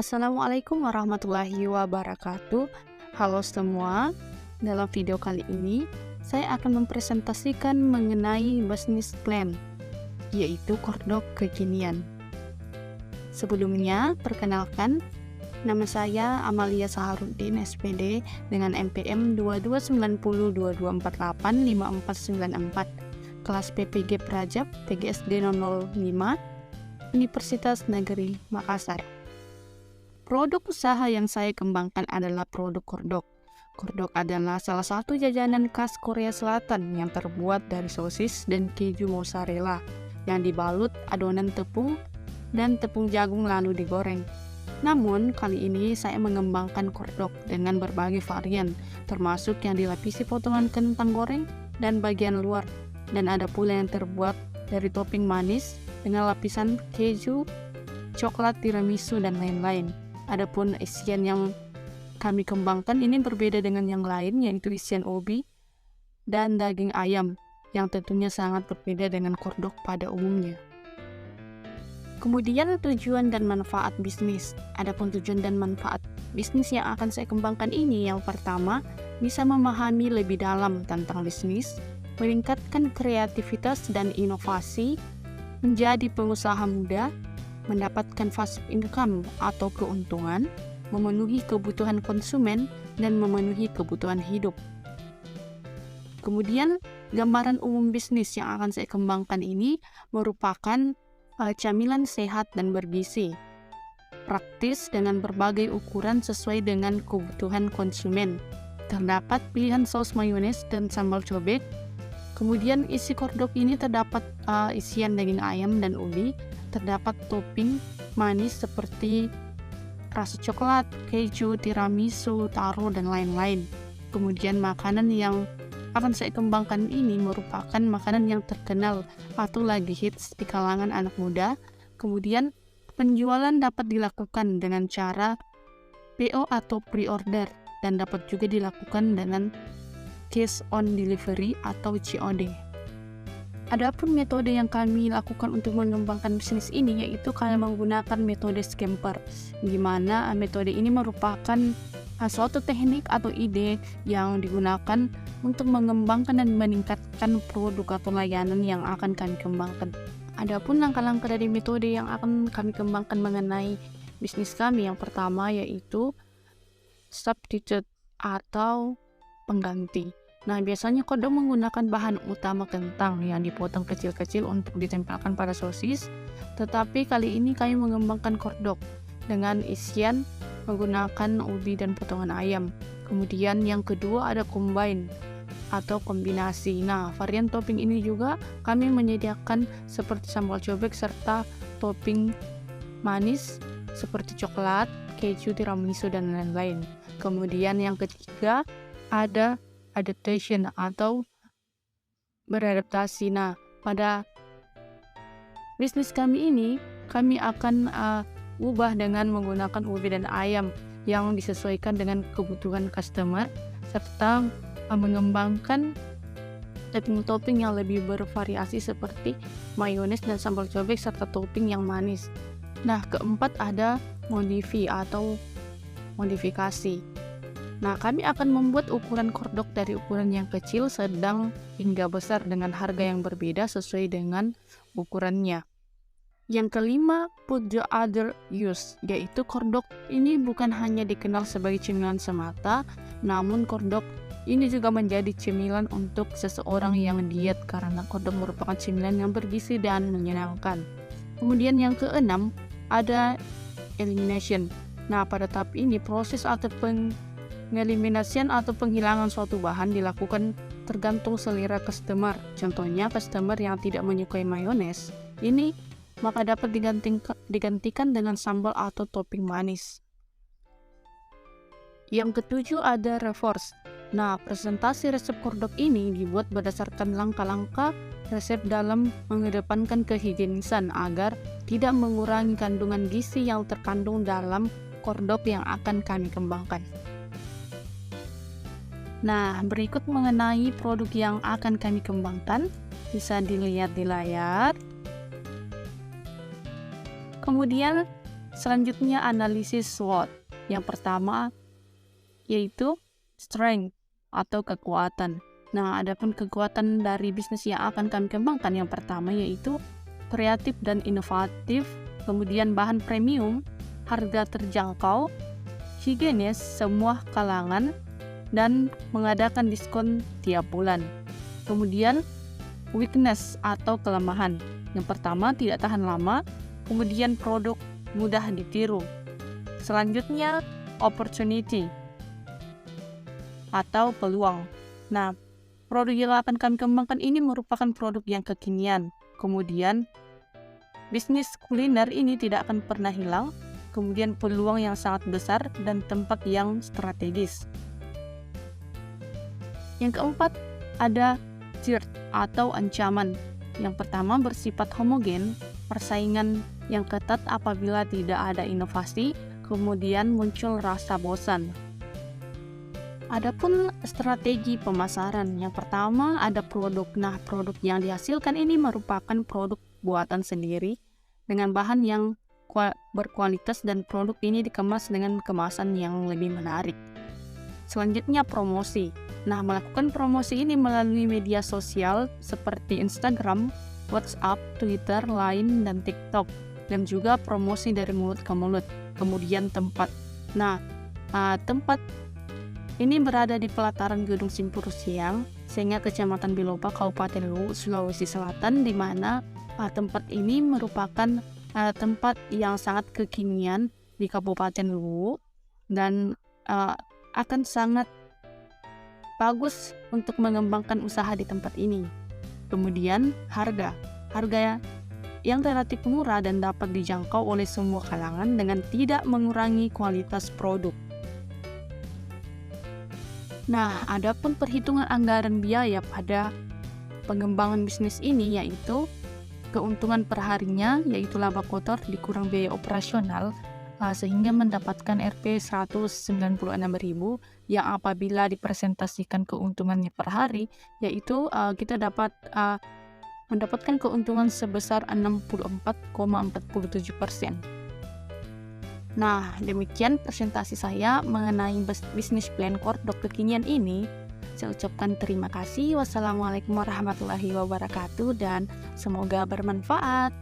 Assalamualaikum warahmatullahi wabarakatuh. Halo semua, dalam video kali ini saya akan mempresentasikan mengenai bisnis plan, yaitu kordok kekinian. Sebelumnya, perkenalkan, nama saya Amalia Saharuddin SPD dengan NPM 229022485494, kelas PPG Prajab PGSD 005, Universitas Negeri Makassar. Produk usaha yang saya kembangkan adalah produk kordok. Kordok adalah salah satu jajanan khas Korea Selatan yang terbuat dari sosis dan keju mozzarella yang dibalut adonan tepung dan tepung jagung lalu digoreng. Namun, kali ini saya mengembangkan kordok dengan berbagai varian, termasuk yang dilapisi potongan kentang goreng dan bagian luar, dan ada pula yang terbuat dari topping manis dengan lapisan keju, coklat, tiramisu, dan lain-lain. Adapun isian yang kami kembangkan ini berbeda dengan yang lain, yaitu isian ubi dan daging ayam, yang tentunya sangat berbeda dengan kordok pada umumnya. Kemudian tujuan dan manfaat bisnis. Adapun tujuan dan manfaat bisnis yang akan saya kembangkan ini, yang pertama, bisa memahami lebih dalam tentang bisnis, meningkatkan kreativitas dan inovasi, menjadi pengusaha muda, mendapatkan passive income atau keuntungan, memenuhi kebutuhan konsumen, dan memenuhi kebutuhan hidup. Kemudian, gambaran umum bisnis yang akan saya kembangkan ini merupakan camilan sehat dan bergizi, praktis dengan berbagai ukuran sesuai dengan kebutuhan konsumen. Terdapat pilihan saus mayones dan sambal cobek. Kemudian isi kordok ini terdapat isian daging ayam dan ubi, terdapat topping manis seperti rasa coklat, keju, tiramisu, taro, dan lain-lain. Kemudian makanan yang akan saya kembangkan ini merupakan makanan yang terkenal atau lagi hits di kalangan anak muda. Kemudian penjualan dapat dilakukan dengan cara PO atau pre-order, dan dapat juga dilakukan dengan cash on delivery atau COD. Adapun metode yang kami lakukan untuk mengembangkan bisnis ini, yaitu kami menggunakan metode scamper, di mana metode ini merupakan suatu teknik atau ide yang digunakan untuk mengembangkan dan meningkatkan produk atau layanan yang akan kami kembangkan. Adapun langkah-langkah dari metode yang akan kami kembangkan mengenai bisnis kami, yang pertama yaitu substitute atau pengganti. Nah, biasanya kordok menggunakan bahan utama kentang yang dipotong kecil-kecil untuk ditempelkan pada sosis, tetapi kali ini kami mengembangkan kordok dengan isian menggunakan ubi dan potongan ayam. Kemudian yang kedua ada combine atau kombinasi. Nah, varian topping ini juga kami menyediakan seperti sambal cobek serta topping manis seperti coklat, keju, tiramisu, dan lain-lain. Kemudian yang ketiga ada adaptation atau beradaptasi. Nah, pada bisnis kami ini, kami akan ubah dengan menggunakan ubi dan ayam yang disesuaikan dengan kebutuhan customer, serta mengembangkan topping yang lebih bervariasi seperti mayones dan sambal cobek serta topping yang manis. Nah, keempat ada modifikasi. Nah, kami akan membuat ukuran kordok dari ukuran yang kecil, sedang, hingga besar dengan harga yang berbeda sesuai dengan ukurannya. Yang kelima, put the other use, yaitu kordok ini bukan hanya dikenal sebagai cemilan semata, namun kordok ini juga menjadi cemilan untuk seseorang yang diet karena kordok merupakan cemilan yang bergizi dan menyenangkan. Kemudian yang keenam, ada elimination. Nah, pada tahap ini proses atau pengeliminasian atau penghilangan suatu bahan dilakukan tergantung selera customer. Contohnya, customer yang tidak menyukai mayones ini maka dapat digantikan dengan sambal atau topping manis. Yang ketujuh ada reverse. Nah, presentasi resep kordok ini dibuat berdasarkan langkah-langkah resep dalam mengedepankan kehigienisan agar tidak mengurangi kandungan gizi yang terkandung dalam kordok yang akan kami kembangkan. Nah, berikut mengenai produk yang akan kami kembangkan, bisa dilihat di layar. Kemudian Selanjutnya analisis SWOT. Yang pertama yaitu strength atau kekuatan. Nah, adapun kekuatan dari bisnis yang akan kami kembangkan yang pertama yaitu kreatif dan inovatif, kemudian bahan premium, harga terjangkau, higienis semua kalangan, dan mengadakan diskon tiap bulan. Kemudian weakness atau kelemahan. Yang pertama tidak tahan lama, kemudian produk mudah ditiru. Selanjutnya opportunity atau peluang. Nah, produk yang akan kami kembangkan ini merupakan produk yang kekinian. Kemudian bisnis kuliner ini tidak akan pernah hilang. Kemudian peluang yang sangat besar dan tempat yang strategis. Yang keempat ada threat atau ancaman. Yang pertama bersifat homogen, persaingan yang ketat apabila tidak ada inovasi, kemudian muncul rasa bosan. Adapun strategi pemasaran, yang pertama ada produk. Nah, produk yang dihasilkan ini merupakan produk buatan sendiri dengan bahan yang berkualitas dan produk ini dikemas dengan kemasan yang lebih menarik. Selanjutnya promosi. Nah, melakukan promosi ini melalui media sosial seperti Instagram, WhatsApp, Twitter, Line, dan TikTok, dan juga promosi dari mulut ke mulut. Kemudian tempat. Nah, tempat ini berada di pelataran Gedung Simpur Siang, sehingga Kecamatan Biloba, Kabupaten Luwu, Sulawesi Selatan, di mana tempat ini merupakan tempat yang sangat kekinian di Kabupaten Luwu dan akan sangat bagus untuk mengembangkan usaha di tempat ini. Kemudian harga yang relatif murah dan dapat dijangkau oleh semua kalangan dengan tidak mengurangi kualitas produk. Nah, adapun perhitungan anggaran biaya pada pengembangan bisnis ini yaitu keuntungan perharinya yaitu laba kotor dikurang biaya operasional sehingga mendapatkan Rp 196.000 yang apabila dipresentasikan keuntungannya per hari yaitu kita dapat mendapatkan keuntungan sebesar 64,47%. Nah, demikian presentasi saya mengenai bisnis plan Kordok kekinian ini. Saya ucapkan terima kasih. Wassalamualaikum warahmatullahi wabarakatuh dan semoga bermanfaat.